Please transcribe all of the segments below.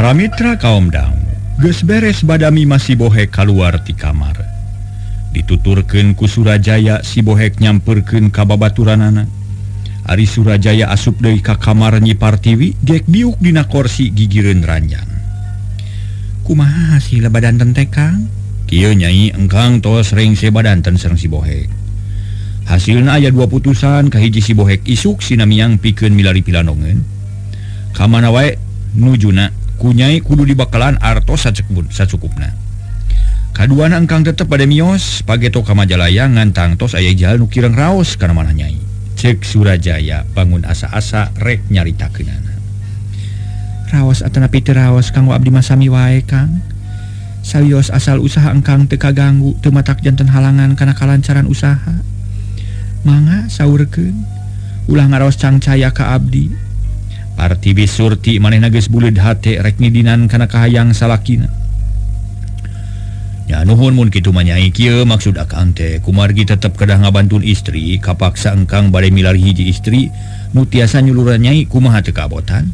Para mitra kaum dangu, geus beres badami masih bohek keluar ti kamar. Dituturkeun ku Surajaya si bohek nyamperkeun ka babaturanana. Ari Surajaya asup deui ka kamar Nyi Partiwi gek biuk dina kursi gigireun ranjang. Kumaha hasil badanten teh Kang? Kieu Nyai engkang tos rengse badanten sareng si bohek. Hasilna aya dua putusan, kahiji si bohek isuk sinamiang pikeun milari pilanongeun. Kamana wae nujuna ku Nyai kudu dibakalan artos sacukupna. Kaduana engkang tetep pada mios pageto ka Majalaya ngantang tos aya jalan nu kirang raos kana manah Nyai. Cek Surajaya bangun asa-asa rek nyaritakeunana. Raos atanapi teu raos kanggo abdi masami wae Kang. Sawios asal usaha engkang teu kaganggu teu matak janten halangan kana kalancaran usaha. Mangga saurkeun ulah ngaraos cangcaya ka abdi. Partiwi surti manehna geus buleud hate rek nidinan kana kahayang salakina. Ya nuhun mun kitu mah Nyai, kieu maksud akang teh kumargi tetep kedah ngabantun istri, kapaksa engkang bade milari hiji istri nu tiasa nyuluran Nyai kumaha teu kaabotan.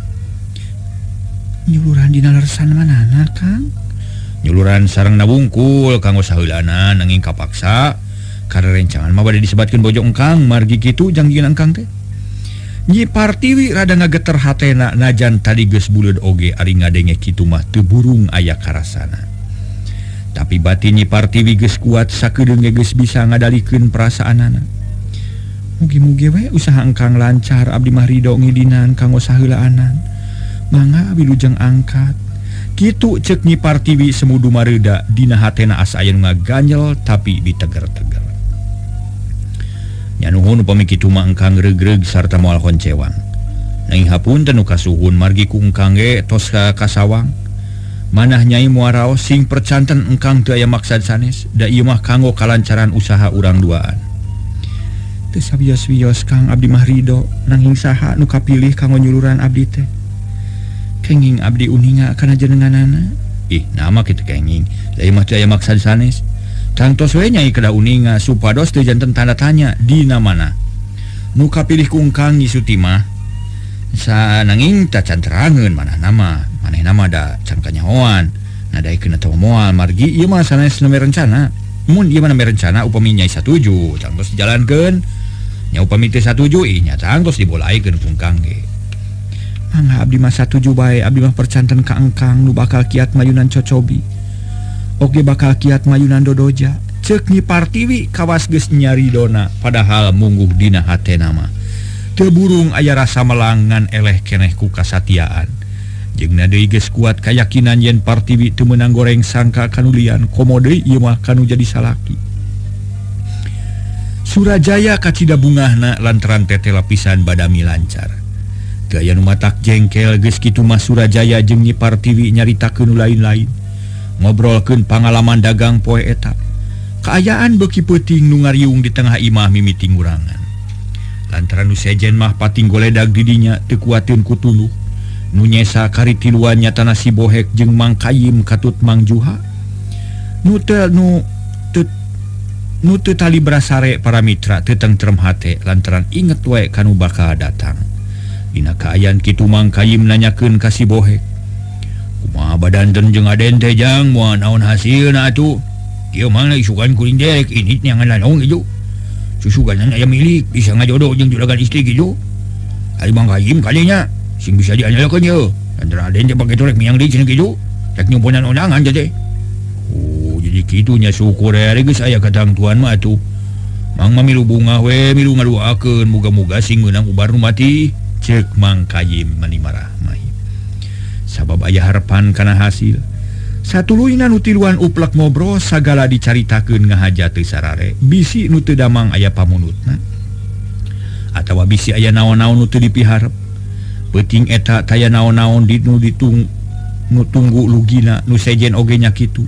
Nyuluran dina lersan manana Kang? Nyuluran sareng nabungkul kanggo saheulana nanging kapaksa karerencangan mah bade disebatkeun bojo engkang margi kitu janggieun engkang teh. Nyi Partiwi rada ngageter hatena najan tadi geus buleud oge ari ngadenge kitu mah teu burung aya karasana. Tapi batin Nyi Partiwi geus kuat sakeudeung geus bisa ngadalikeun perasaanana. Mugi-mugi we usaha engkang lancar abdi mah ridho ngidinan kanggo saheulaanan. Mangga wilujeng angkat. Kitu ceuk Nyi Partiwi semudu mareuda dina hatena asa aya nu ngaganjel tapi diteger-teger. Nya nuhun upami kitu mah engkang regreg sarta moal honcewang. Nanging hapunten nu kasuhun margi ku engkang ge tos ka kasawang. Manah Nyai moal raos sing percanten engkang teu aya maksad sanes, da ieu mah kanggo kalancaran usaha urang duaan. Teu sawios-wios Kang abdi mah ridho nanging saha nu kapilih kanggo nyuluran abdi teh. Kenging abdi uninga kana jenenganana. Ih, nama kitu kenging. Da ieu mah teu aya maksad sanes. Tangtos we Nyai kedah uninga supados teu janten tanda tanya dina mana. Nu kapilih ku engkang Nyi Suti mah sananging tacan terangeun manah nama. Manehna mah da can kanyahoan. Nadaikeun atawa moal margi ieu mah sanes neme rencana. Mun ieu mah neme rencana upami Nyai satuju, tangtos dijalankeun. Nya upami teu satuju nya tangtos dibolaikeun ku engkang ge. Mangga abdi mah satuju bae, abdi mah percanten ka engkang nu bakal kiat mayunan cocobi. Oge bakal kiat mayunan dodoja. Ceuk Nyi Partiwi kawas geus nyari dona padahal mungguh dina hatena mah teu burung aya rasa melangan eleh keneh ku kasatiaan. Jeung deui geus kuat kayakinan yen Partiwi teu meunang goreng sangka kanulian komo deui ieu mah kanu jadi salaki. Surajaya kacida bungahna lantaran teteh lapisan badami lancar. Teu aya nu matak jengkel geus kitu mah Surajaya jeung Nyi Partiwi nyaritakeun nu lain-lain. Ngobrolkeun pangalaman dagang poe eta. Kaayaan beuki peuting nu ngariung di tengah imah mimiti ngurangan. Lantaran nu sejen mah pating goledag di dinya teu kuateun ku tuluh. Nu nyesa karitiluan nyatana si bohek jeung Mang Kayim katut Mang Juha. Nu teu tali brasare para mitra teu tentrem hate lantaran inget wae kanu bakal datang. Dina kaayaan kitu Mang Kayim nanyakeun ka si bohek. Kumaha badanten jeung aden teh jang moal naon hasilna atuh? Kieu mah isukan kuring derek ini nyangan lanong ieu. Susuganan aya milik bisa ngajodoh jeung juragan istri kitu. Ari Mang Kayim kadinya sing bisa dianyalkeun yeuh. Lantaran aden teh pake torek miang deui cenah kitu. Rek nyumpunan undangan teh. Oh, jadi kitu nya syukur ari geus aya katang tuan mah atuh. Mang mah milu bunga we, milu ngadoakeun muga-muga sing meunang ubar nu mati. Ceuk Mang Kayim mani marah. Sabab aya harapan kana hasil. Satuluyna nu tiluan uplek ngobrol sagala dicaritakeun ngahaja teu sarare. Bisi nu teu damang aya pamunutna. Atawa bisi aya naon-naon nu teu dipiharep. Peuting eta taya naon-naon nu tunggu lugina nu sejen oge nya kitu.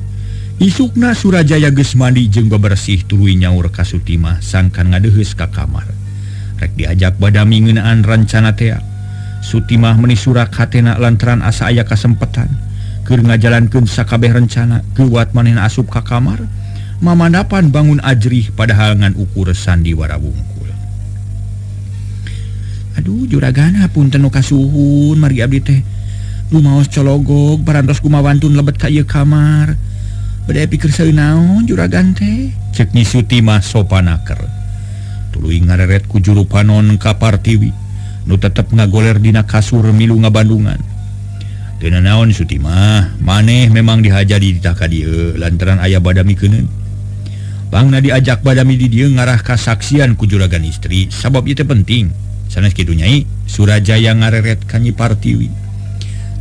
Isukna Surajaya geus mandi jeung bebersih tuluy nyaur ka Sutimah sangkan ngadeuheus ka kamar. Rek diajak badami ngeunaan rencana teh. Sutimah meuni surak hatena lantaran asa aya kasempetan keur ngajalankeun sakabeh rencana kuat manehna asup ka kamar mamandapan bangun ajrih padahal ngan ukur sandiwara wungkul. Aduh juragana punten nu kasuhun mari abdi teh maos cologok barantos kumawantun lebet ka ieu kamar. Bade pikir saeu naon juragan teh? Cek Nyi Sutimah sopanaker. Tuluy ngareret ku juru panon ka Partiwi nu tetep ngagoler dina kasur milu ngabandungan. Teu naon Sutimah, maneh memang dihaja di tah ka dieu lantaran aya badami keuneun. Bangna diajak badami di dieu ngarah kasaksian ku juragan istri sabab ieu teh penting. Sanes kitu Nyai, Surajaya ngareret ka Nyi Partiwi.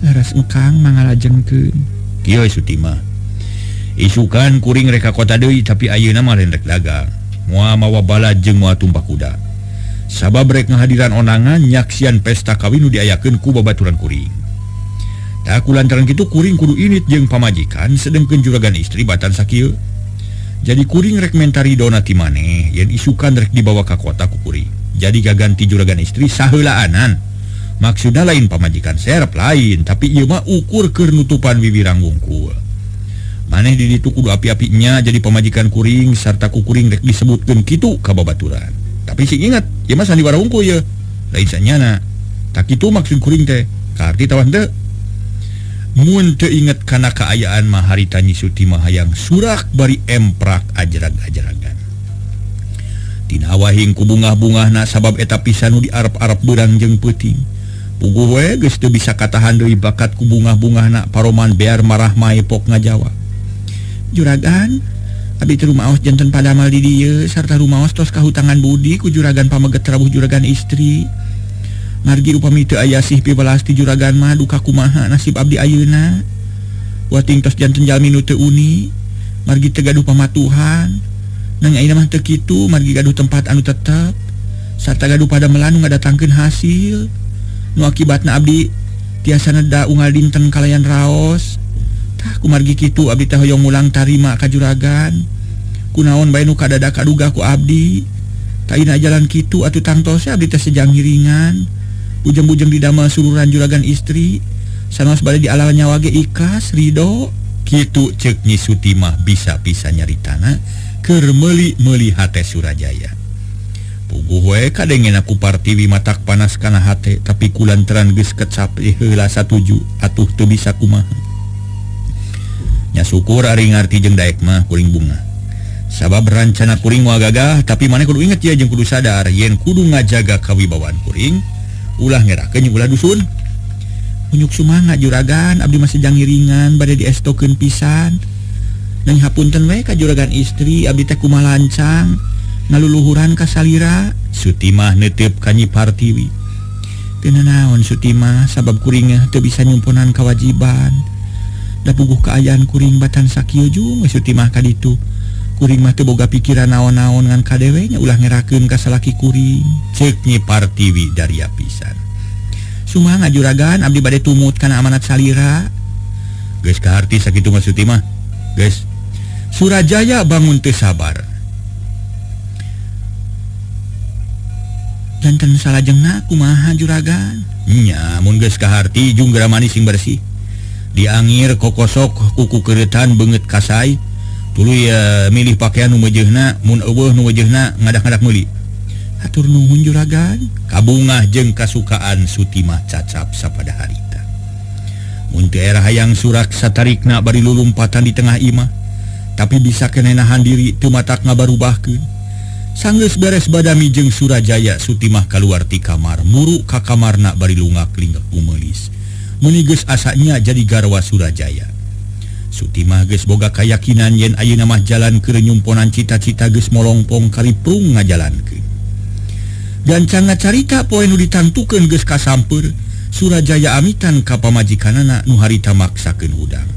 Laras engkang mangalajengkeun. Kieu Sutimah. Isukan kuring reka kota deui tapi ayeuna mah lain rek dagang. Moal mawa bala jeung moal tumpah kuda. Sabab rek ngahadiran onangan nyaksian pesta kawin nu diayakeun ku babaturan kuring. Tah kulantaran kitu kuring kudu init jeung pamajikan sedengkeun juragan istri batan sakieu. Jadi kuring rek mentari dona ti maneh yen isukan rek dibawa ka kota ku kuring. Jadi gaganti juragan istri saheulaanan. Maksudna lain pamajikan serep lain, tapi ieu mah ukur keur nutupan bibirang wungkul. Maneh di ditu kudu api-apinya jadi pamajikan kuring sarta ku kuring rek disebutkeun kitu ka babaturan. Tapi sing ingat, ieu mah sandiwara wungkul ye. Lain sanyana. Tak kitu maksud kuring teh. Karti tawan teu? Mun teu inget kana kaayaan mah harita Nyi Sutimah hayang surak bari emprak ajerag-ajeragan. Tina wahing ku bungah-bungahna sabab eta pisan nu diarep-arep beurang jeung peuting. Puguh we geus teu bisa katahan deui bakat ku bungah-bungahna paroman bear marah maepok ngajawab. Juragan, abdi teu rumaos janten padamal di dieu sarta rumaos tos kahutangan budi ku juragan pameget rawuh juragan istri. Margi upami teu aya sih pibelas ti juragan mah duka kumaha nasib abdi ayeuna. Wating tos janten jalmi nu teu uni, margi teu gaduh pamatuhan. Nang ayeuna mah teu kitu, margi gaduh tempat anu tetep sarta gaduh padamelan nu ngadatangkeun hasil. Nu akibatna abdi tiasa neda unggal dinten kalayan raos. Tah kumargi kitu abdi teh hoyong ulang tarima ka juragan. Kunaon bae nu kadada kaduga ku abdi. Taina jalan kitu atuh tangtos abdi teh sejang hiringan. Bujeng-bujeng didamel suluran juragan istri. Sanos bade dialal nyawa ge ikhlas ridho. Kitu ceuk Nyi Sutimah bisa-bisa nyaritana keur meuli-meuli hate Surajaya. Puguh we kadengena ku Partiwi matak panas kana hate tapi kulantaran geus kecape heula satuju atuh teu bisa kumaha. Nya syukur ari ngarti jeung daek mah kuring bunga. Sabab rancana kuring moal gagah tapi maneh kudu inget ya jeung kudu sadar yen kudu ngajaga kawibawaan kuring ulah ngerakeun ulah dusun. Unyuk sumangat juragan abdi masih jang ngiringan bade diestokeun pisan. Nang hapunten we ka juragan istri abdi teh kumaha lancang ngaluluhuran ka salira. Sutimah neuteup ka Nyi Partiwi. Teu naon Sutimah sabab kuring teu bisa nyumpunan kewajiban. Da puguh kaayaan kuring batan sakieu jeung Sutimah ka ditu. Kuring mah teu boga pikiran naon-naon ngan kadewe nya ulah ngerakeun ka salaki kuring. Ceuk Nyi Partiwi daria pisan. Sumangat juragan abdi bade tumut kana amanat salira. Geus kaharti sakitu mah Sutimah. Geus. Surajaya bangun teu sabar. Janten salajengna kumaha juragan? Nya mun geus kaharti jeung geura manis sing bersih. Diangir kokosok kuku keuretan beungeut kasai. Tuluy milih pakaian nu meujeuhna mun eueuh nu weujeuna ngadak-ngadak meuli. Hatur nuhun juragan. Kabungah jeung kasukaan Sutimah cacap sapada harita. Mun teu era hayang surak satarikna bari lulumpatan di tengah imah, tapi bisa keneh nahan diri teu matak ngabarubahkeun. Sanggeus beres badami jeung Surajaya Sutimah kaluar ti kamar, muru ka kamarna bari lungak linggek umeulis. Muni geus asanya jadi garwa Surajaya. Sutimah geus boga kayakinan yen ayeuna mah jalan keur nyumponan cita-cita geus molongpong kariprung ngajalankeun. Gancang ngacarita poe nu ditangtukeun geus kasampeur, Surajaya amitan ka pamajikanana nu harita maksakeun hudang.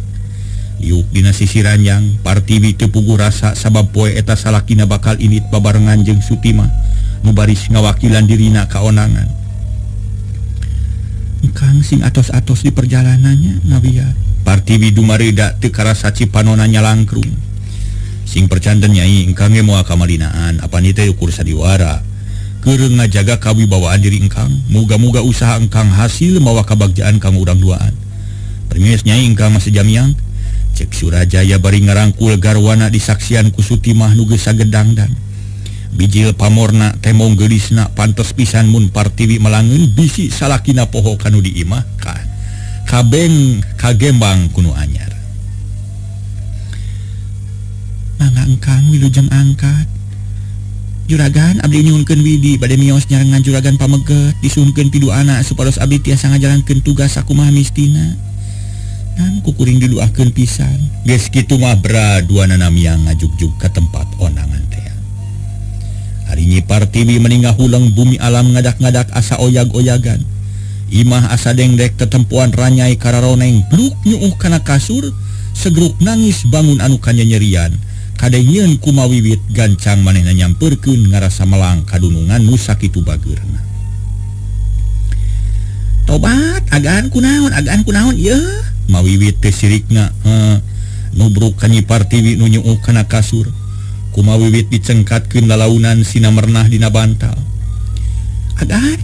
Liuk dina sisi ranjang, Partiwi teu puguh rasa sabab poe eta salakina bakal init babarengan jeung Sutimah nu baris ngawakilan dirina ka onangan. Engkang sing atos-atos di perjalanannya ngawiat. Partiwi dumareuda teu karasa cipanonanya langkrung. Sing percanten Nyai engkang ge moal kamalinaan apani teh ukur sadiwara. Keur ngajaga kawibawaan diri engkang, muga-muga usaha engkang hasil mawa kabagjaan kang urang duaan. Permies Nyai engkang masih jamiang. Cek Surajaya bari ngarangkul garwana disaksian ku Sutimah nu geus sagedangdang. Bijil pamorna temong geulisna pantos pisan mun Partiwi melangeun bisi salakina poho kanu diimah kabeng kagembang kuno anyar. Mangga engkang wilujeng angkat. Juragan abdi nyuhunkeun widi bade mios nyarengan juragan pameget disuhunkeun pidu anak supados abdi tiasa ngajalankeun tugas sakumaha mistina. Dan kukuring didoakeun pisan. Geus kitu mah bra duanana miang ngajugjug ka tempat onangan teh. Ari Nyi Partiwi meningah hulang bumi alam ngadak-ngadak asa oyag-oyagan. Imah asa dengdek tetempuan ranyai kararoneng bluk nyuuh kana kasur segruk nangis bangun anu kanyanyerian. Kadengieun kumawiwit gancang manehna nyamperkeun ngarasa melang kadunungan nu sakitu bageurna. Tobat agaan kunaon ieu? Mawiwit teh sirikna nubruk ka Nyi Partiwi nu nyuuh kana kasur. Kumawiwit dicengkatkeun lalaunan sinamernah dina bantal. Agaan,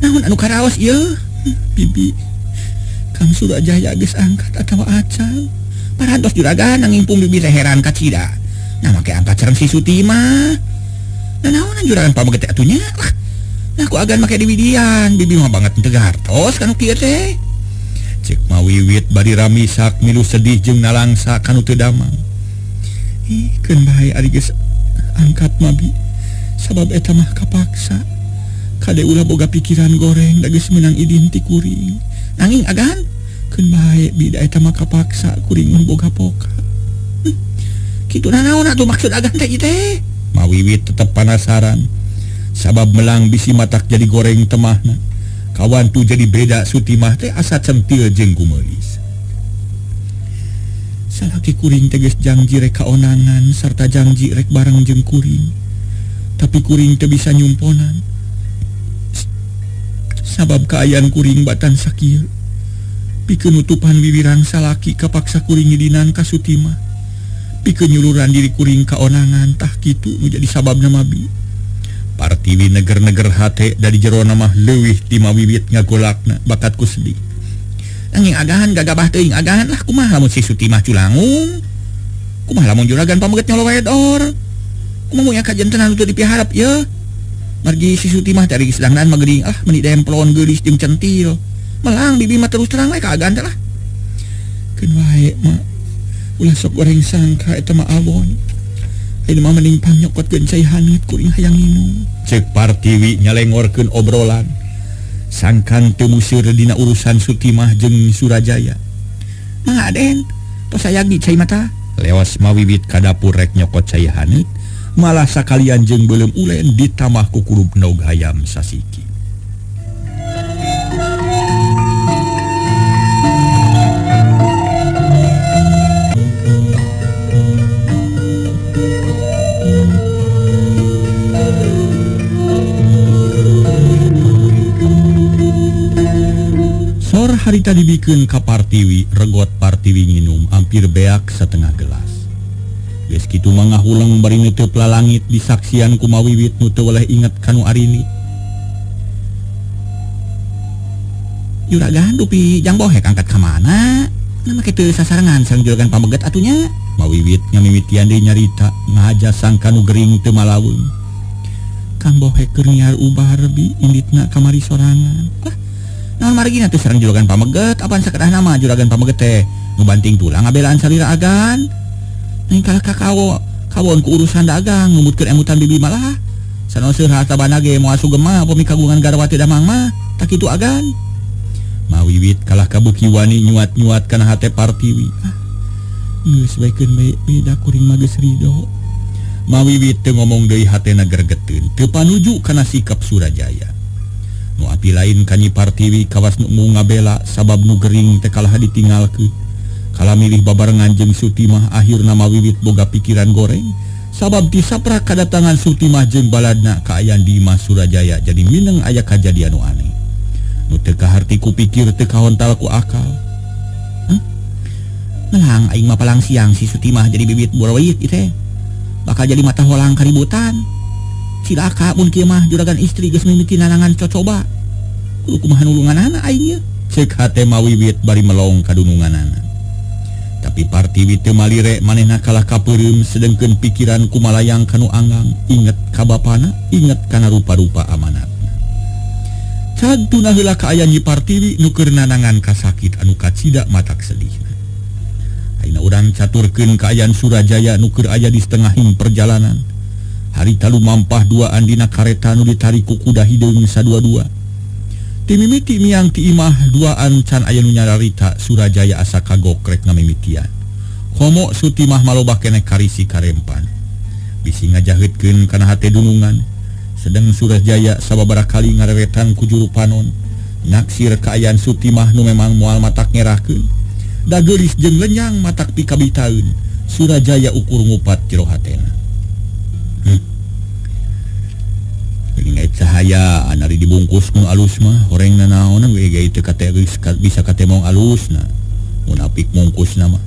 naon anu karaos ieu? Bibi, Kang Surajaya geus angkat atawa acal? Parantos juragan nangimpung bibi teh heran kacida. Nah make angkat sareng si Suti mah. Naonan juragan pameget atunya? Nah ku agan make diwidian, bibi mah banget teu gartos kanu kieu teh. Cek Mawiwit bari ramisak milu sedih jeung nalangsa kanu teu damang. Keun bae ari geus angkat mabi. Sabab eta mah kapaksa. Kade ulah boga pikiran goreng da geus meunang idin ti kuring. Nanging agan keun bae bida eta mah kapaksa kuring mun boga poka. Kitu naon atuh maksud agan teh teh? Mawiwit tetep penasaran. Sabab melang bisi matak jadi goreng temahna. Kawan tu jadi beda Suti mah teh asa centil jeung kumelis. Salaki kuring teges janji rek kaonangan sarta janji rek bareng jeung kuring. Tapi kuring teu bisa nyumponan. Sabab kaayaan kuring batan sakieu. Pikeun nutupan wiwirang salaki kapaksa kuring ngidinan ka Suti mah. Pikeun nyuluran diri kuring kaonangan tah kitu nu jadi sababna mabi. Partiwi neger-neger hate dari jerona mah leuwih ti Mawiwit ngagolakna bakat ku sedih. Nanging agan gagabah teuing agan lah kumaha lamun si Suti mah culangung. Kumaha lamun juragan pameget nyolo wedor. Kumaha moya kajanten anu teu dipiharap ieu. Margi si Suti mah teh geus dangdan mageuring meuni demplon geulis jeung centil. Melang bibi mah terus terang we ka agan teh lah. Keun wae mah ulah sok goreng sangka eta mah awon. Ayeuna mah mending panyokotkeun cai hangat kuring hayang minum. Cek Partiwi nyalengorkeun obrolan. Sangkan teu museur dina urusan Suti mah jeung Surajaya. Mangga Den, tos sayagi cai mata. Leos Mawiwit ka dapur rek nyokot cai hangat, malah sakalian jeung beuleum ulen ditamah ku kurup nog hayam sasiki. Harita dibikeun ka Partiwi, regot Partiwi nginum hampir beak setengah gelas. Geus kitu mangga hulang bari neuteep lalangit disaksian ku Mawiwit nu teu oleh inget kanu arini. Juragan dupi jang bohek angkat ka mana? Na make teu sasarengan sareng juragan pameget atunya. Mawiwit nyamimitian deui nyarita ngahaja sangka nu gering teu malaweung. Kang bohek keur nyiar ubah bi inditna kamari sorangan. Naon margina teh sareng juragan pameget apaan sakedah nama juragan pameget teh nu banting tulang ngabelaan salira agan. Ning kalah kawon ku urusan dagang ngumutkeun emutan bibi malah sanoseur harta bana ge moal sugema upami kagungan garwati damang mah tak kitu agan. Mawiwit kalah kabeuki wani nyuat-nyuat kana hate Partiwi. Geus baekeun bae beda kuring mah geus rido. Mawiwit teu ngomong deui hatena gregeteun teu panuju kana sikap Surajaya. Nu api lain ka Nyi Partiwi kawas nu ngabela sabab nu gering teh kalah ditinggalkeun. Kala milih babarengan jeung Suti mah akhirna Mawiwit boga pikiran goreng sabab disaprak kadatangan Suti mah jeung baladna kaayaan di Imah Surajaya jadi mineng aya kajadian nu aneh. Nu teu kaharti ku pikir teu kahontal ku akal. Melang aing mah palang siang si Suti mah jadi bibit burawit ieu teh. Bakal jadi mata holang kaributan. Cilaka mun kieu mah juragan istri geus mimiti nanangan cocoba. Kudu kumaha nulunganana aing ieu. Ceuk hate Mawiwit bari melong ka dununganana. Tapi Partiwi teu malire manehna kalah kapeureum sedengkeun pikiran kumalayang kanu anggang inget ka bapana, inget kana rupa-rupa amanatna. Tuna heula kaayaan Nyi Partiwi nuker nanangan kasakit anu kacida matak sedih. Ayeuna urang caturkeun kaayaan Surajaya nuker aya di setengahing perjalanan. Harita lumampah duaan dina kareta nu ditarik ku kuda hideung sadua-dua. Ti mimiti miang ti imah duaan can aya nu nyararita Surajaya asa kagok rek ngamimitian. Komo Sutimah malobah keneh karisi karempan. Bisi ngajaheutkeun kana hate dunungan. Sedang Surajaya sababaraha kali ngareretan ku juru panon. Naksir kaayaan Sutimah nu memang moal matak ngerahkeun. Da geulis jeung lenyang matak pikabitaeun. Surajaya ukur ngupat jero hatena. Geuning cahaya anari dibungkus nu alus mah horengna naon we ge teu kate bisa katemong alusna. Munapik mungkusna mah.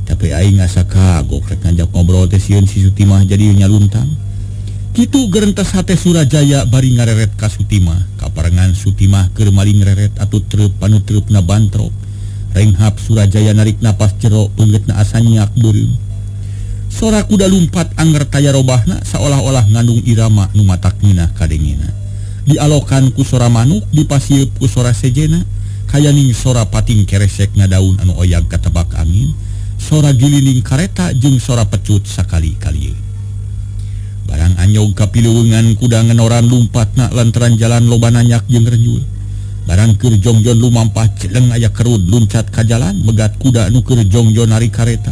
Tapi aing asa kagok rek ngajak ngobrol teh sieun si Sutimah jadi nyaluntang. Kitu gerentes hate Surajaya bari ngareret ka Sutimah. Kaparengan Sutimah keur maling reret atuh treup panu treupna bantrok. Renghap Surajaya narik napas jero peungeutna asa nyiak beureum. Sora kuda lumpat anger taya robahna saolah-olah ngandung irama nu matak ngeunah kadengena. Dialokan ku sora manuk, dipasieup ku sora sejena, kayaning sora pating keresek ngadaun anu oyag katebak angin, sora gilining kareta jeung sora pecut sakali-kali. Barang anyog kapileungan kuda ngenoran lumpatna lantaran jalan loba nanyak jeung renyul. Barang keur jongjon lumampah celeng aya kerud luncat ka jalan megat kuda nu keur jongjon nari kareta.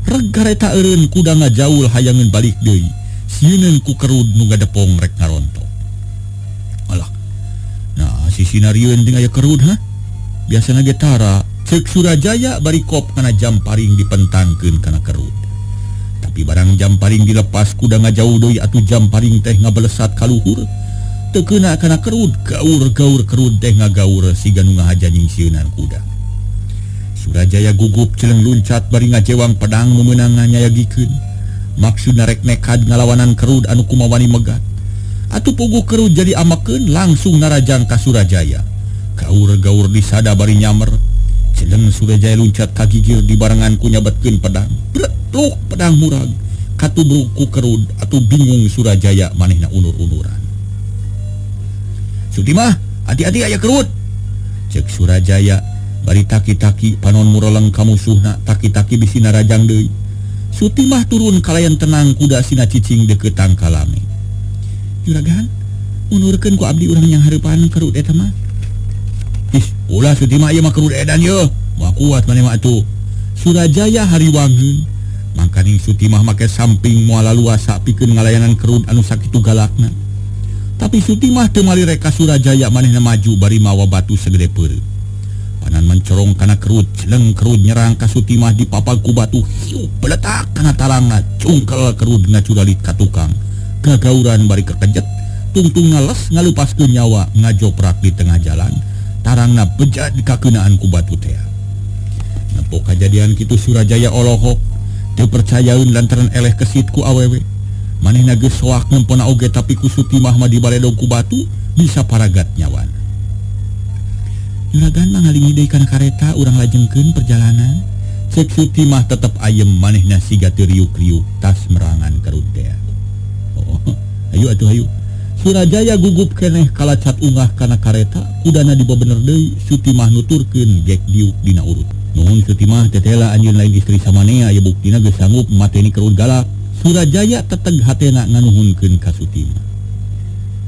Reg kareta eureun kuda ngajaul hayangeun balik deui. Sieun ku kerud nu ngadepong rek ngarontok. Alah. Nah, si sinarieun jeung aya kerud ha? Biasana ge tara ceuk Surajaya bari kop kana jam paring dipentangkeun kana kerud. Tapi barang jam paring dilepas kuda ngajauh deui atuh jam paring teh ngabelesat ka luhur. Teu keuna kana kerud, gaur-gaur kerud teh ngagaur siga nu ngahaja nyingsieunan kuda. Surajaya gugup celeng luncat bari ngajewang pedang nu meunang nganyayagikeun. Maksudna rek nekad ngalawanan kerud anu kumawani megat. Atuh puguh kerud jadi amekeun langsung narajang ka Surajaya. Gaur-gaur disada bari nyamer. Celeng Surajaya luncat ka gigir dibarengan ku nyabetkeun pedang. Bruk pedang murag katubruk ku kerud atuh bingung Surajaya manehna unur-unuran. Sutimah, hati-hati aya kerud. Cek Surajaya bari taki-taki panon muroleng ka musuhna, taki-taki bisi narajang deui. Sutimah turun kalayan tenang kuda sina cicing deukeutan ka lame. Juragan, unurkeun ku abdi urang yang hareupan kerud eta mah. Ih, ulah Sutimah ieu mah kerud edan yeuh. Moal kuat maneh mah atuh. Surajaya hariwangeun. Mangkaning Sutimah make samping moal laluasa pikeun ngalayanan kerud anu sakitu galakna. Tapi Sutimah teu malirek ka Surajaya manehna maju bari mawa batu segede peureuh. Panan mencorong kana kerud, celeng kerud nyerang ka Sutimah dipapag ku batu hiup beletak kana talangna, cungkel kerud ngacuralit ka tukang. Gagauran bari kekejet, tungtung ngales ngalupaskeun nyawa ngajoprak di tengah jalan, tarangna bejat dikakeunaan ku batu teh. Nempo kajadian kitu Surajaya olohok, teu percayaeun lantaran eleh kesit ku awewe. Manehna geus soak nempona oge tapi ku Sutimah mah dibaledog ku batu bisa paragat nyawana. Juragan mah ngalingi deui kana kareta urang lajengkeun perjalanan. Cek Sutimah tetep ayem manehna siga teu riuk-riuk tas merangan kerud teh. Oh, ayo atuh ayo. Surajaya gugup keneh kalacat ungah kana kareta, kudana dibabener deui. Sutimah nuturkeun gek diuk dina urut. Nuhun Sutimah tetela anjeun lain istri samanea aya buktina geus sanggup mateni kerud galak. Surajaya teteg hatena nganuhunkeun ka Sutimah.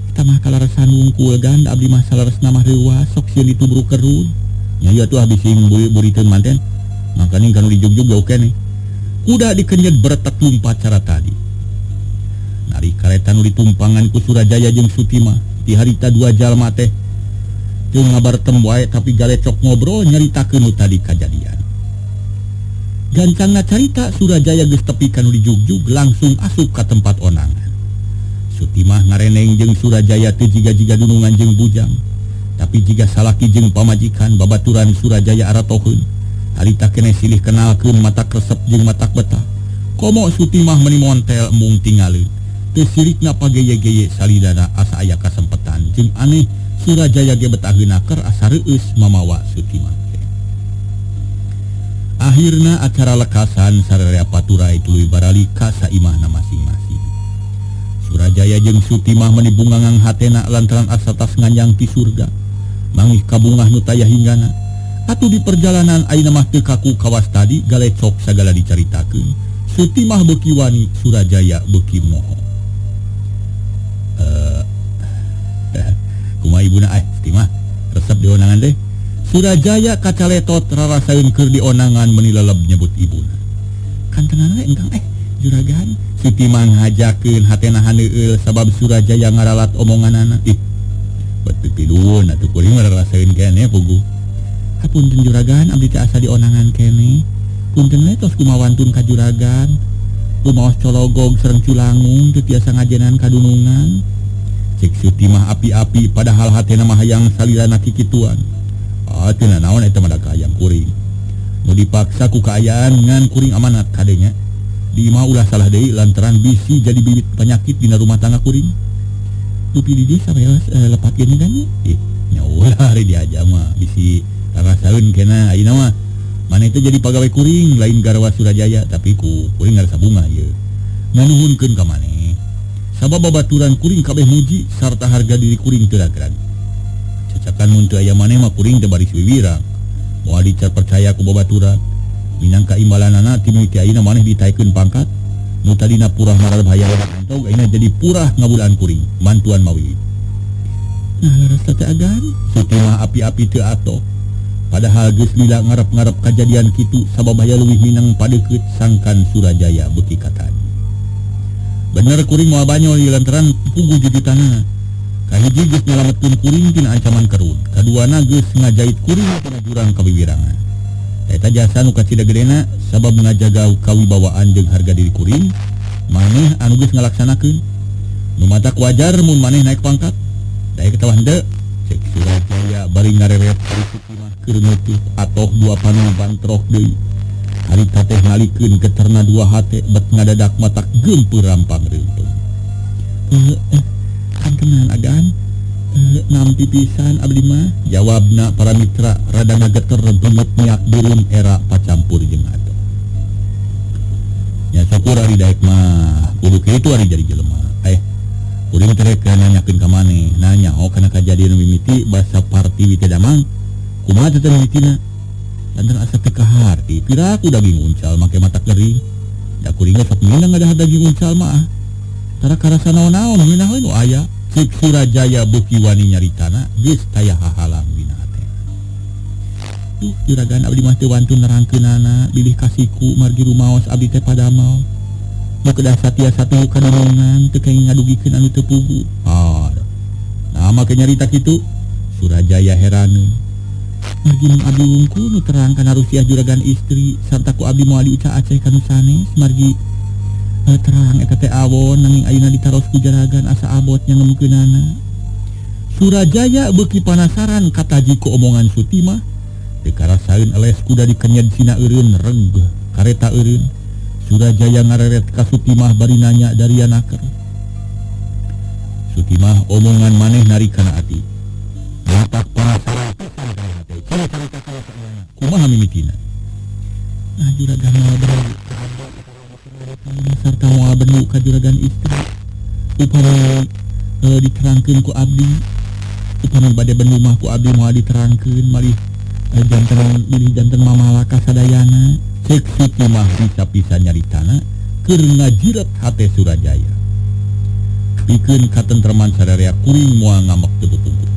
Kita mah kalaresan wungkul ganda abdi mah salaresna mah reuwas sok sieun ditubruk kerud. Nya ieu atuh abdi sing buriteun manten. Mangkaning kanu dijugjug jauh keneh. Kuda dikenjet beretek lumpat cara tadi. Nari kareta nu ditumpangan ku Surajaya jeung Sutimah di harita dua jalma teh teu ngabartem wae tapi galecok ngobrol nyaritakeun nu tadi kajadian. Gancangna carita Surajaya geus tepi kanu dijugjug langsung asup ka tempat onangan. Sutimah ngareneng jeung Surajaya teu jiga-jiga dunungan jeung bujang, tapi jiga salaki jeung pamajikan babaturan Surajaya aratoheun. Harita keneh silih kenalkeun matak resep jeung matak betah. Komo Sutimah meuni montel mung tingaleun. Teu sirikna pageye-geye salidana asa aya kasempetan jeung aneh Surajaya ge betah geunaker asa reueus mamawa Sutimah. Akhirna acara lekasan sararea paturai tuluy barali ka saimahna masing-masing. Surajaya jeung Sutimah menibungangang hatena lantaran asa tas nganyang ti surga. Mangih kabungah nu tayah hinggana. Atuh di perjalanan ayeuna mah teu kaku kawas tadi galecok sagala dicaritakeun. Sutimah beuki wani, Surajaya beuki moho. Kumaha ibuna Sutimah? Resep dionangan deh. Surajaya kacaletot rarasaeun keur dionangan menileleb nyebut ibuna. Kan tenang we engkang juragan. Sutimah ngajakeun hatena haneueul sabab Surajaya ngaralat omonganana. Beuteuk piluhun atuh kuring rarasaeun keneh puguh. Hapunten juragan, abdi teh asa dionangan keneh. Punten we tos kumawantun ka juragan. Kumaos cologog sareng culangung teu tiasa ngajenan kadunungan. Cek Sutimah api-api padahal hatena mah hayang salirana kikituan. Teu naon eta mah da hayang kuring. Nu dipaksa ku kaayaan ngan kuring amanat kadenya. Di imah ulah salah deui lantaran bisi jadi bibit penyakit dina rumah tangga kuring. Dupi di dia sabeos lepat gini kan nya ulah ari diaja mah bisi rasaeun kena ayeuna mah maneh teh jadi pagawe kuring lain garwa Surajaya tapi ku kuring ngarasa bunga ieu. Nganuhunkeun ka maneh sabab babaturan kuring kabeh muji sarta harga diri kuring teu ragrag. Cacakan mun teu aya maneh mah kuring teu baris wiwirang. Moal dicar percaya ku babaturan minangka imbalanana tinu ti ayeuna maneh ditaekeun pangkat nu tadina purah maraleb hayang antog ayeuna jadi purah ngabulaan kuring mantuan mawi. Nah rasa teh agan Sutimah api-api teu atoh padahal geus lila ngarep-ngarep kajadian kitu sabab aya leuwih minang padeukeut sangkan Surajaya beuki katadi. Bener kuring moal banyol ieu lantaran puguh jujutanana. Kahiji geus nyalametkeun kuring tina ancaman kerun, kaduana geus ngajait kuring tina jurang kawiwirangan. Eta jasa nu kacida gedena sabab ngajaga kawibawaan jeung harga diri kuring maneh anu geus ngalaksanakeun. Nu matak wajar mun maneh naik pangkat. Daek tawah henteu cek Surajaya bari ngareret ari Sutimah keur neutuh atoh dua panu bantroh deui. Harita teh ngalikeun geterna dua hate bet ngadadak matak geumpeur rampang reumpeuh. Kan kenalan agan nampi pisan abdi mah jawabna para mitra rada ngageter beumeut niak beureum era pacampur jeung ado. Nya syukur ari daek mah kudu kitu ari jadi jelema. Kuring teh rek nanyakeun ka maneh, nanya kana kajadian mimiti basa Partiwi teh damang. Kumaha teh mimitina? Lantaran asa teu kahar, piraku daging uncal make mata gering. Da kuring sok minang ngadahar daging uncal mah. Tara karasa naon-naon minah we nu aya. Cek Surajaya beuki wani nyaritana geus taya hahalang dina hate. Juragan abdi mah teu wantun nerangkeunana bilih kasihku margi rumaos abdi teh padamel. Nu kedah satia satu kadunungan teu kenging ngadugikeun anu teu puguh. Nah make nyarita kitu Surajaya heraneun. Margi mun abdi wungkul nu terang kana rusiah juragan istri sarta ku abdi moal diuca aceh kanu sanes margi terang eta teh awon nanging ayeuna ditaros ku jaragan asa abot nyangemkeunana. Surajaya beuki panasaran kataji ku omongan Sutimah teu karasaeun eles kuda dikenyed sina eureun reg kareta eureun. Surajaya ngareret ka Sutimah bari nanya darianaker. Sutimah omongan maneh narikana ati. Latak panasaran pisan kana hate. Cara-cara kasaeuna. Kumaha mimitina? Nah juragan moal bari sarta moal bendu ka juragan istri. Upami diterangkeun ku abdi. Upami bade bendu mah ku abdi moal diterangkeun malih janten mamalaka sadayana. Cek Sutimah bisa-bisa nyaritana keur ngajiret hate Surajaya. Pikeun katentreman sadarea kuring moal ngamek teu pupungkur.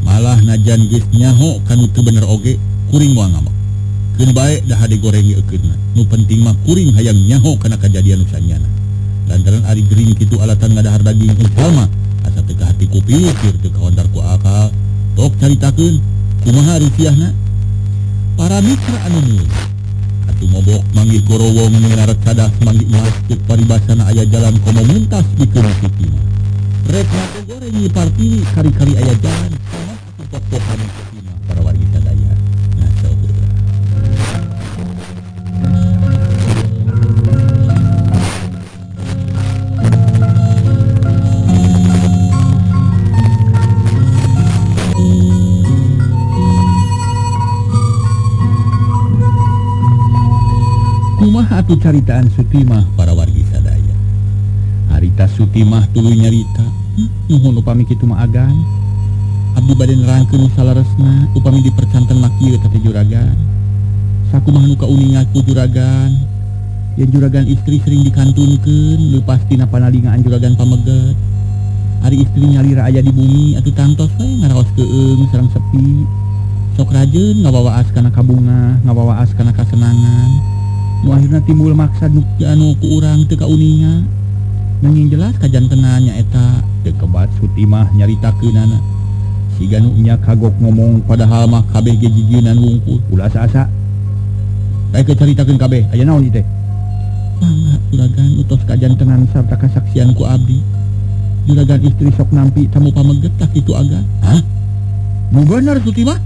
Malah najan geus nyaho kanu teu bener oge kuring moal ngamek. Keun bae da hade goreng eukeunna. Nu penting mah kuring hayang nyaho kana kajadian nu sanyana. Lantaran ari gering kitu alatan ngadahar daging uncal mah asa teu ka hati ku pikir teu kawantar ku akal. Tok caritakeun kumaha rupiahna? Para mitra anu nuhun mobok manggih gorowong mengaret cadas manggih masjid paribasana aya jalan komo muntas dikeun Sutimah. Rek nate goreng di Partiwi kari-kari aya jalan sama atuh pok-pokan Sutimah para wargi sadaya. Nah saudara. Kumaha atuh caritaan Sutimah para wargi sadaya. Harita Tas Sutimah tuluy nyarita, nuhun upami kitu mah agan. Abdi bade nerangkeun salaresna upami dipercanten mah kieu teh juragan. Sakumaha nu kauningan ku juragan. Yen juragan istri sering dikantunkeun leupas tina panalingaan juragan pameget. Ari istri nyalira aya di bumi atuh tangtos we ngaraos keung sareng sepi. Sok rajeun ngawawaas kana kabunga, ngawawaas kana kasenangan. Nu akhirna timbul maksad nu anu ku urang teu kauninga. Nanging jelas kajantenan nya eta teu kebat Sutimah nyaritakeunana. Siga nu nya kagok ngomong padahal mah kabeh ge jijieun wungkul. Ulah asa-asa. Bae caritakeun kabeh, aya naon ieu teh? Mangga juragan utos kajantenan sarta kasaksian ku abdi. Juragan istri sok nampi tamu pameget tak kitu agan. Hah? Nu bener Sutimah?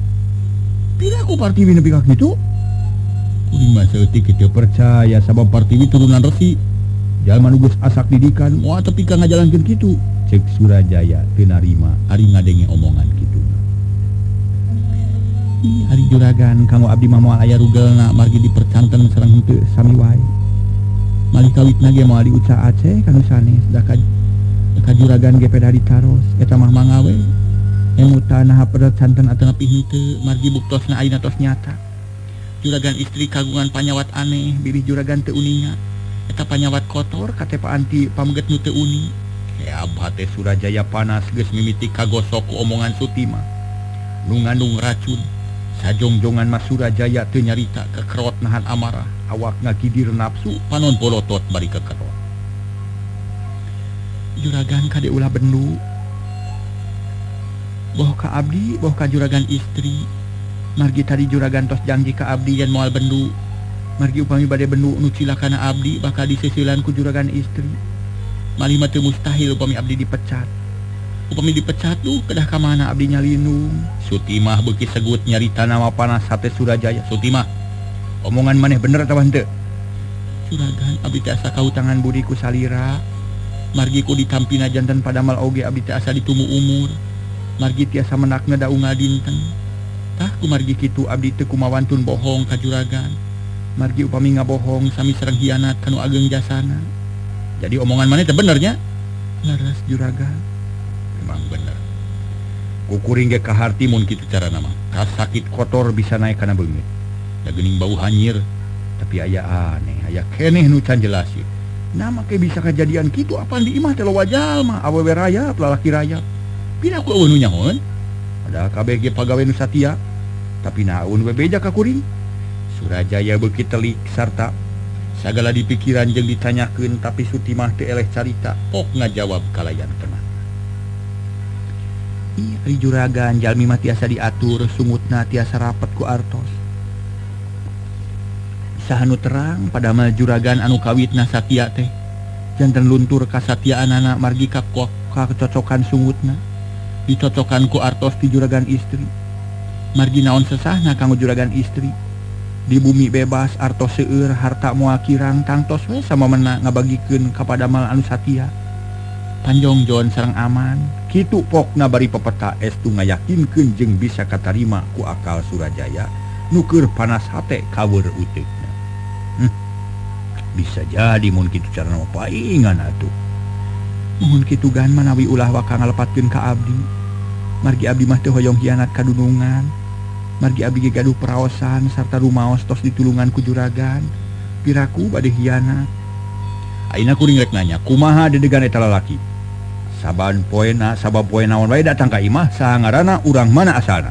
Pila ku Partiwi nepi ka kitu? Kuring mah seutik kitu percaya sabab Partiwi turunan resi. Jalma nu geus asak didikan moal tepi ka ngajalankeun kitu. Cek Surajaya teu narima ari ngadenge omongan kitu. Ari juragan kanggo abdi mah moal aya rugelna margi dipercanten sareng henteu sami wae. Malih kawitna ge moal diuca aceh kanu sanes da juragan ge peda ditaros eta mah mangawe. Emutan naha percanten atau nepi henteu margi buktosna ayeuna tos nyata. Juragan istri kagungan panyawat aneh, bilih juragan teu uninga. Eta panyawat kotor katepaan ti pameget nu teu uni. Ya abah teh Surajaya panas geus mimiti kagosok ku omongan Sutimah. Nu ngandung racun. Sajongjongan mah Surajaya teu nyarita kekerot nahan amarah, awakna kidir nafsu panon polotot bari kekerot. Juragan kade ulah bendu. Boh ka abdi, boh ka juragan istri. Margi tadi juragan tos janji ka abdi yen moal bendu. Margi upami bade bendu nu cilakana abdi bakal disesilan ku juragan istri. Malih mah teu mustahil upami abdi dipecat. Upami dipecat tuh kedah ka mana abdi nyalinung. Sutimah beuki segut nyarita nama panas hate Surajaya. Sutimah, omongan maneh bener atawa henteu? Juragan abdi teh asa kautangan budi ku salira. Margi ku ditampina janten padamal oge abdi teh asa ditumu umur. Margi tiasa menakna daunga dinten. Tah ku margi kitu abdi teu kumawantun bohong ka juragan. Margi upami ngabohong sami sareng hianat kanu ageng jasana. Jadi omongan maneh teh benernya? Laras juragan. Memang bener. Kukuring ge kaharti mun kitu carana mah. Kasakit kotor bisa naik kana beungit. Da geuning bau hanyir, tapi aya aneh, aya keneh nu can jelasin. Nama ke bisa kejadian kitu apaan di imah teh lo wajal mah awewe rayap lalaki rayap. Pina ku eueuh nu nyahoan? Padahal kabeh ge pagawe nu satia. Tapi naon we beja ka kuring? Surajaya beuki telik sarta sagala dipikiran jeung ditanyakeun tapi Sutimah teu eleh carita pok ngajawab kalayan tenang. Ari juragan jalmi mah tiasa diatur sungutna tiasa rapet ku artos. Saha nu terang padamal juragan anu kawitna satia teh janten luntur kasatiaanana margi ka kecocokan sungutna dicocokan ku artos ti juragan istri. Margi naon sesahna kanggo juragan istri. Di bumi bebas artos seueur harta moal kirang tangtos we sama mena ngabagikeun ka padamal anu satia. Panjongjon sareng aman, kitu pokna bari pepeta estu ngayakinkeun jeung bisa katarima ku akal Surajaya nu keur panas hate kaweur uteukna. Bisa jadi mun kitu carana paingan atuh. Mun kitu gan manawi ulah waka ngalepatkeun ka abdi. Margi abdi mah teu hoyong hianat kadunungan. Margi abdi ge gaduh paraosan sarta rumaos tos ditulungan ku juragan. Piraku bade hianat. Ayeuna kuring rek nanya, kumaha dedegan eta lalaki? Saban poena sabab poe naon wae datang ka imah saha urang mana asalna?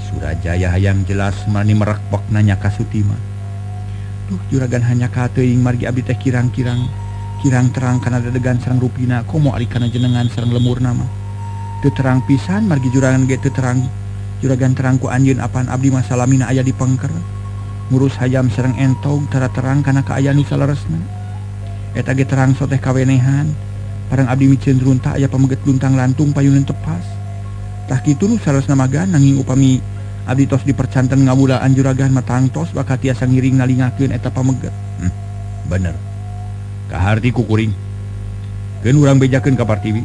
Surajaya hayang jelas mani merekpek nanya ka Sutimah. Duh juragan hanya ka teuing margi abdi teh kirang terang kana dedegan sareng rupina komo ari kana jenengan sareng lemurna mah. Teu terang pisan margi juragan ge teu terang. Juragan terang ku anjeun apaan abdi mah salamina aya di pengker. Ngurus hayam sareng entog tara terang kana kaayaan nu salaresna. Eta ge terang soteh kawenehan. Parang abdi micieun runta aya pameget luntang lantung payunan tepas. Tah kitu nu salaresna magan nanging upami abdi tos dipercanten ngabulaan juragan mah tangtos bakal tiasa ngiring nalingakeun eta pameget. Bener. Kaharti ku kuring. Keun urang bejakeun ka Partiwi.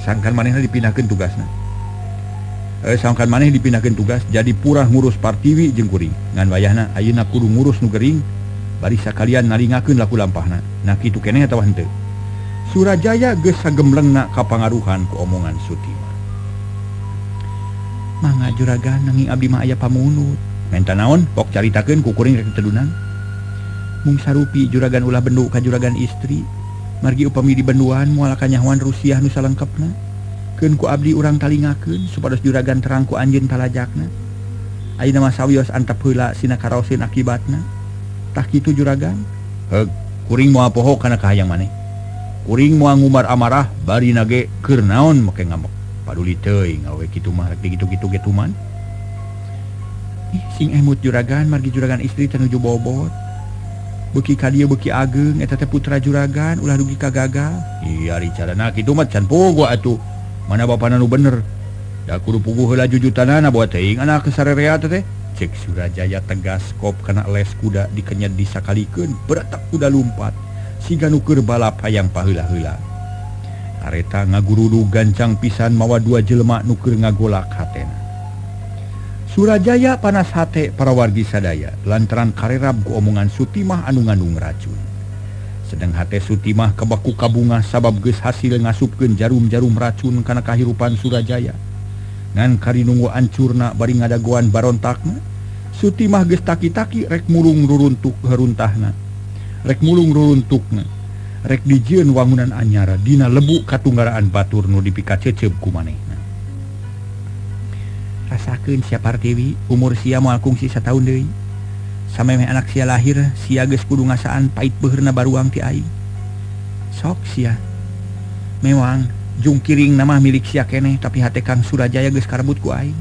Sangkan manehna dipindahkeun tugasna. Sangkan maneh dipindahkeun tugas jadi purah ngurus Partiwi jeung kuring. Ngan wayahna ayeuna kudu ngurus nu gering bari sakalian nalingakeun laku lampahna. Nah kitu keneh atawa henteu? Surajaya geus sagemlengna kapangaruhan ku omongan Sutimah. Mangga juragan nanging abdi mah aya pamunut. Menta naon? Pok caritakeun ku kuring rek tedunan. Mung sarupi juragan ulah bendu ka juragan istri. Margi upami di benduan moal kanyahoan Rusiah nu salengkepna. Keun ku abdi urang talingakeun supados juragan terang ku anjeun talajakna. Ayeuna mah sawios antep heula sina karosin akibatna. Tah kitu juragan? Heug, kuring moal poho kana kahayang maneh. Kuring moal ngumbar amarah bari nage keur naon make ngambek. Paduli teuing awe kitu mah rek kitu-kitu ge tuman. Sing emut juragan margi juragan istri tanuju bobot. Beuki ka dieu beuki ageng eta teh putra juragan ulah dugi ka gagal. Iya ricarana kitu mah can pogo atuh. Mana bapana nu bener. Da kudu puguh heula jujutanana buat teuing anak kesarerea teh. Cek Surajaya tegas kop kana les kuda dikenyed disakalikeun beretak kuda lumpat. Siga nu keur balap hayang paheula-heula. Areta ngagurudu gancang pisan mawa dua jelema nu keur ngagolak hatena. Surajaya panas hate para wargi sadaya lantaran karerab ku omongan Sutimah anu ngandung racun. Sedang hate Sutimah kebaku kabungah sabab geus hasil ngasupkeun jarum-jarum racun kana kahirupan Surajaya. Ngan kari nunggu ancurna bari ngadagoan barontakna, Sutimah geus taki-taki rek mulung ruruntuk haruntahna. Rek mulung ruruntukna. Rek dijieun wangunan anyar dina lebu katunggaraan batur nu dipika cecep ku manehna. Rasakeun sia Partiwi umur sia moal kungsi sataun deui. Samemeh anak sia lahir sia geus kudu ngasaan pait beurna baruang ti aing. Sok sia. Mewang jung kiring nama milik sia keneh tapi hate Kang Surajaya geus karebut ku aing.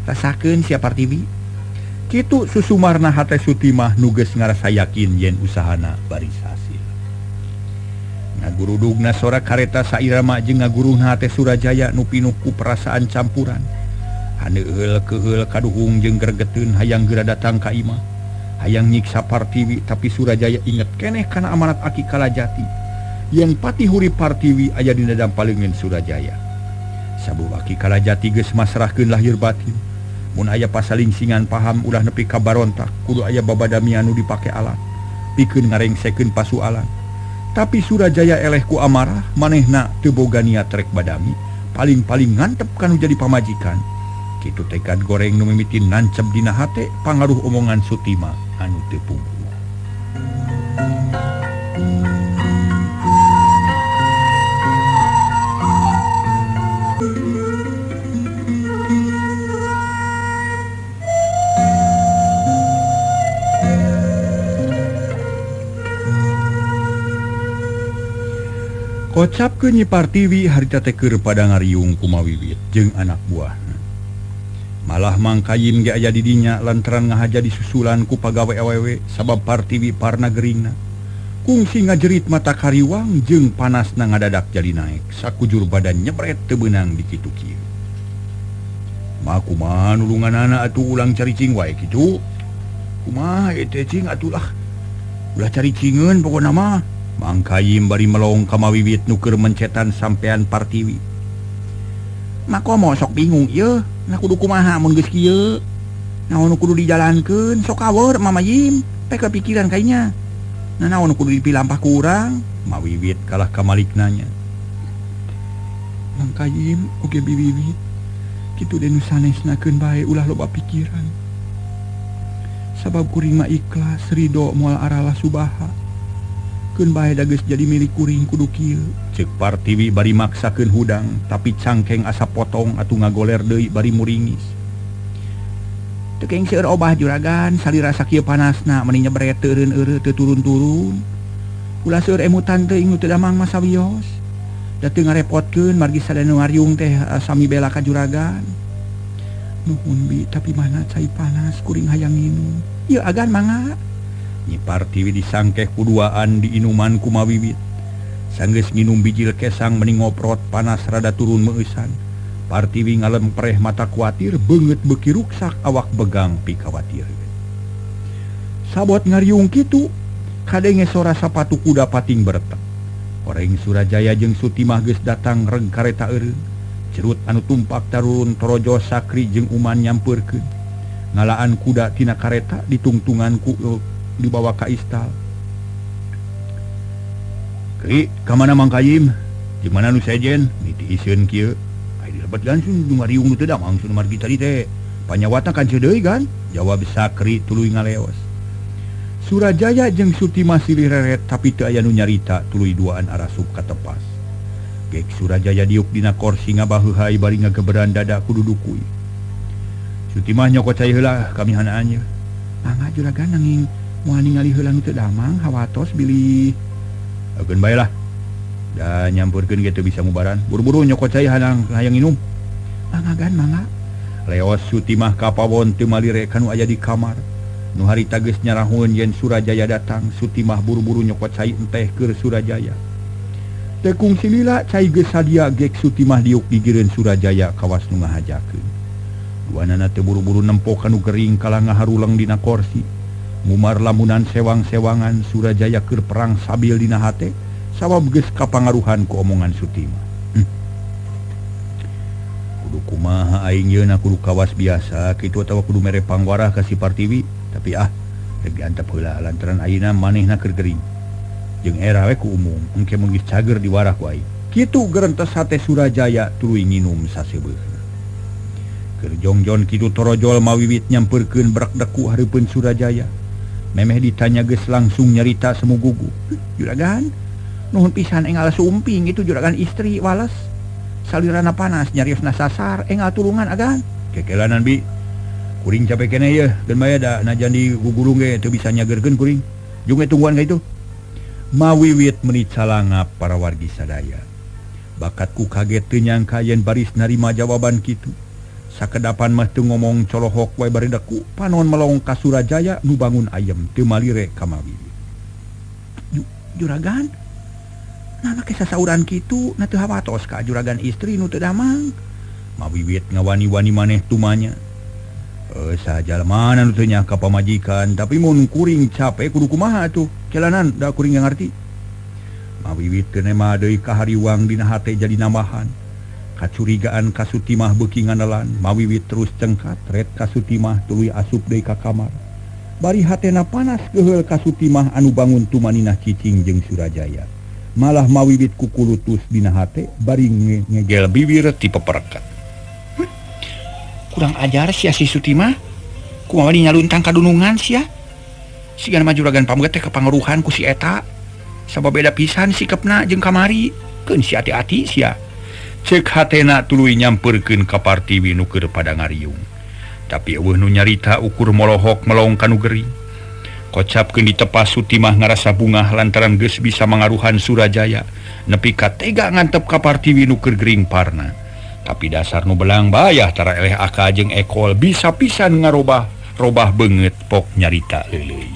Rasakeun sia Partiwi. Kitu susumarna hate Sutimah nu geus ngarasa yakin yen usahana baris hasil. Ngagurudugna sora kareta sairama jeung ngaguruhna hate Surajaya nu pinuh ku perasaan campuran. Haneueul keheul kaduhung jeung gregeteun hayang geura datang ka imah. Hayang nyiksa Partiwi tapi Surajaya inget keneh kana amanat Aki Kalajati. Yang pati huri Partiwi aya dina dampaleungeun Surajaya. Sabab Aki Kalajati geus masrahkeun lahir batin. Mun aya pasalingsingan paham ulah nepi ka barontak kudu aya babadami anu dipake alat. Pikeun ngarengsekeun pasualan. Tapi Surajaya eleh ku amarah manehna teu boga niat rek badami. Paling-paling ngantep kanu jadi pamajikan. Kitu tekad goreng nu mimitin nancep dina hate pangaruh omongan Sutimah anu teu puguh. Kocapkeun Nyi Partiwi harita teh keur pada ngariung kumawiwit jeung anak buahna. Malah Mang Kayim ge aya di dinya lantaran ngahaja disusulan ku pagawe awewe sabab Partiwi parna geringna. Kungsi ngajerit mata kariwang jeung panasna ngadadak jadi naek sakujur badan nyebret teu beunang di kitu kieu. Mah kumaha nulunganana atuh ulang caricing wae kitu. Kumaha teh cing atuh lah. Ulah caricingeun pokona mah. Mang Kayim bari melong kamawiwit nu keur mencetan sampean Partiwi. Makomo sok bingung ieu, na kudu kumaha mun geus kieu. Naon nu kudu dijalankeun sok aweur Mama Yim, teh kepikiran kaynya. Nah naon nu kudu dipilampah ku urang? Mawiwit kalah ka maliknanya. Mang Kayim oge biwiwit. Kitu deui nu sanesnakeun bae ulah loba pikiran. Sabab kuring mah ikhlas ridho moal aralah subaha. Keun bae da geus jadi milik kuring kudu kieu. Ceuk Partiwi bari maksakeun hudang tapi cangkeng asa potong atuh ngagoler deui bari muringis. Teu keng seueur obah juragan salira sakieu panasna meni nyebret teu eureun-eureun teu turun-turun. Ulah seueur emutan teuing nu teu damang mah sawios. Da teu ngarepotkeun margi sadaya ngariung teh sami bela ka juragan. Nuhun bi tapi mana cai panas kuring hayang nginum. Ieu agan mangga. Nyi Partiwi disangkeh kuduaan di inuman kumawiwit. Sanggeus nginum bijil kesang meni ngoprot panas rada turun meusan. Partiwi ngalempreh mata kuatir beungeut beuki ruksak awak begang pi kawatir. Sabot ngariung kitu kadenge sora sapatu kuda pating beretek. Oreng Surajaya jeung Sutimah geus datang reg kareta eureun. Cerut anu tumpak tarun Torojo Sakri jeung Uman nyampeurkeun. Ngalaan kuda tina kareta ditungtungan ku dibawa ka istal. kamana Mang Kayim gimana nu sejen nitiisen kieu ai dilebat langsung ngariung teu damang sun margi tadi teh panyawatna kan ceudeuy kan jawab Sakri tuluy ngaleos Surajaya jeung Sutimah silih reret tapi teu aya nu nyarita tuluy duaan arasup ka tepas gek Surajaya diuk dina kursi ngabaheuhai bari ngageberan dada ku dudukuy Sutimah nyokot cai heula kami hanaannya mangga juragan nanging moal ningali heula nu teu damang hawatos bilih ageun bae lah da nyampurkeun ge teu bisa ngubaran buru-buru nyokot cai hayang inum mangga leos Sutimah ka pawon teu malire kanu aya di kamar nu harita geus nyarahun yen Surajaya datang Sutimah buru-buru nyokot cai enteh keur Surajaya tekung silila cai geus sadia gek Sutimah diuk digireun Surajaya kawas nu ngahajakeun duanana teu buru-buru nempok kanu gering kala ngaharulang dina kursi ngumar lamunan sewang-sewangan Surajaya keur perang sabil dina hate sabab geus kapangaruhan ku omongan Sutimah kudu kumaha aing yeuna kudu kawas biasa kitu atawa kudu mere pangwarah ka si Partiwi tapi rek diantep heula lantaran ayeuna manehna keur gering jeung era we ku umum engke mun geus cager diwarah ku aing kitu geurentes hate Surajaya tuluy nginum saseubeuna keur jongjon kitu torojol mawiwit nyampeurkeun brak-deku hareupeun Surajaya memeh ditanya geus langsung nyarita semugugu juragan nuhun pisan enggal sumping itu juragan istri wales salirana panas nyariosna sasar enggal tulungan agan kekelanan bi kuring capek kene ye dan maya da najan di gugurung ge teu bisa nyagerkeun kuring jeung tungguan ka itu mawiwit menit salangap para wargi sadaya bakatku kaget teu nyangka yen baris narima jawaban kitu sakedapan mah teu ngomong colohok wae bari deku panon melong ka Surajaya nu bangun ayem teu malire ka mawiwit juragan nah make sasauran kitu na teu hawatos ka juragan istri nu teu damang mawiwit ngawani-wani maneh tumanya sajalmana nu teu nya ka pamajikan tapi mun kuring capek kudu kumaha atuh kelanan da kuring ngarti mawiwit teu nema deui kahariwang dina hate jadi nambahan kacurigaan ka Sutimah beuki nganelan mawiwit terus cengkat ret ka Sutimah tuluy asup deui ka kamar bari hatena panas geheul ka Sutimah anu bangun tumaninah cicing jeung Surajaya malah mawiwit kukulutus dina hate bari ngegel bibir ti pepereket kurang ajar sia si Sutimah kumaha nyaluntang kadunungan sia sigan mah juragan pamget teh kapangaruhan ku si eta sabab beda pisan sikepna jeung kamari keun si ati-ati sia cek hatena tuluy nyampeurkeun ka Partiwi nu keur pada ngariung tapi eueuh nu nyarita ukur molohok melong kanu gering kocapkeun di tepas Sutimah ngarasa bungah lantaran geus bisa mangaruhan Surajaya nepi ka tega ngantep ka Partiwi nu keur gering parna tapi dasar nu belang bayah tara eleh aka jeung ekol bisa pisan ngarobah beungeut pok nyarita euy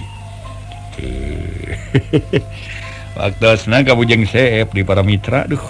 waktosna ka Bujang Seep di para mitra duh